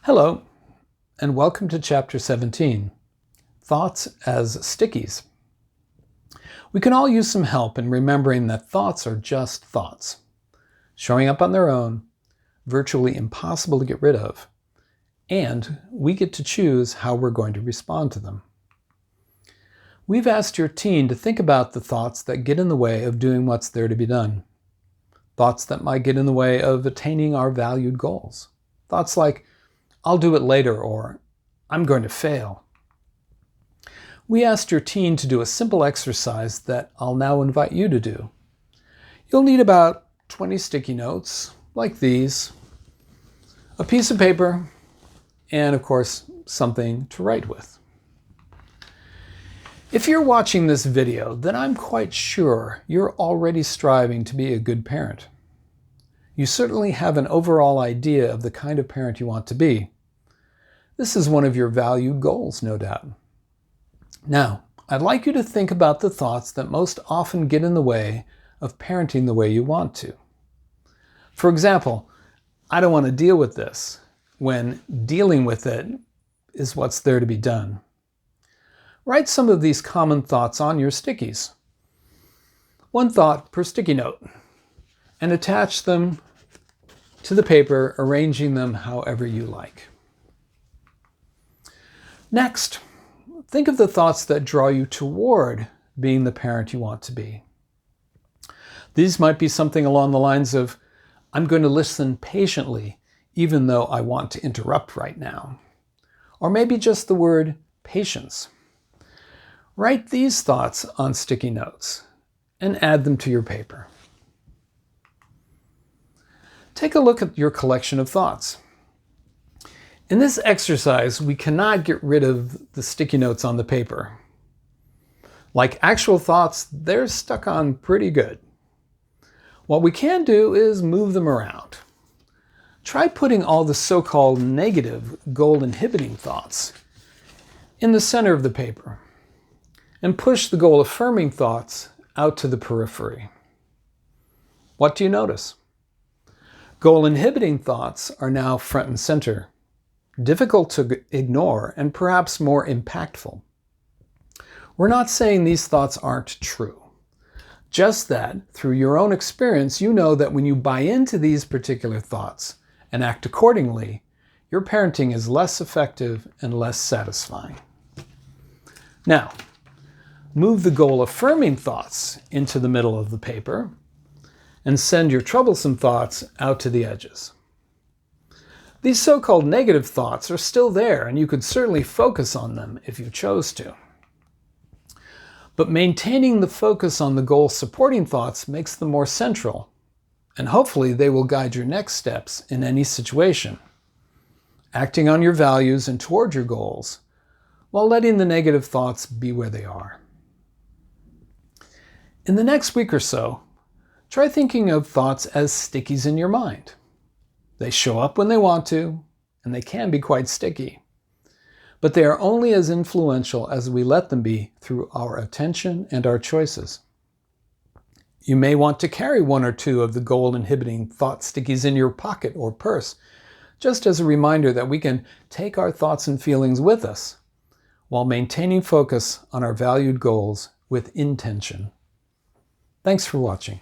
Hello, and welcome to Chapter 17, Thoughts as Stickies. We can all use some help in remembering that thoughts are just thoughts, showing up on their own, virtually impossible to get rid of, and we get to choose how we're going to respond to them. We've asked your teen to think about the thoughts that get in the way of doing what's there to be done, thoughts that might get in the way of attaining our valued goals, thoughts like, I'll do it later, or I'm going to fail. We asked your teen to do a simple exercise that I'll now invite you to do. You'll need about 20 sticky notes, like these, a piece of paper, and of course, something to write with. If you're watching this video, then I'm quite sure you're already striving to be a good parent. You certainly have an overall idea of the kind of parent you want to be. This is one of your valued goals, no doubt. Now, I'd like you to think about the thoughts that most often get in the way of parenting the way you want to. For example, I don't want to deal with this, when dealing with it is what's there to be done. Write some of these common thoughts on your stickies. One thought per sticky note, and attach them to the paper, arranging them however you like. Next, think of the thoughts that draw you toward being the parent you want to be. These might be something along the lines of, I'm going to listen patiently, even though I want to interrupt right now. Or maybe just the word patience. Write these thoughts on sticky notes and add them to your paper. Take a look at your collection of thoughts. In this exercise, we cannot get rid of the sticky notes on the paper. Like actual thoughts, they're stuck on pretty good. What we can do is move them around. Try putting all the so-called negative, goal-inhibiting thoughts in the center of the paper, and push the goal-affirming thoughts out to the periphery. What do you notice? Goal-inhibiting thoughts are now front and center, difficult to ignore, and perhaps more impactful. We're not saying these thoughts aren't true, just that through your own experience, you know that when you buy into these particular thoughts and act accordingly, your parenting is less effective and less satisfying. Now, move the goal-affirming thoughts into the middle of the paper and send your troublesome thoughts out to the edges. These so-called negative thoughts are still there, and you could certainly focus on them if you chose to. But maintaining the focus on the goal-supporting thoughts makes them more central, and hopefully they will guide your next steps in any situation, acting on your values and toward your goals, while letting the negative thoughts be where they are. In the next week or so, try thinking of thoughts as stickies in your mind. They show up when they want to, and they can be quite sticky. But they are only as influential as we let them be through our attention and our choices. You may want to carry one or two of the goal-inhibiting thought stickies in your pocket or purse, just as a reminder that we can take our thoughts and feelings with us, while maintaining focus on our valued goals with intention. Thanks for watching.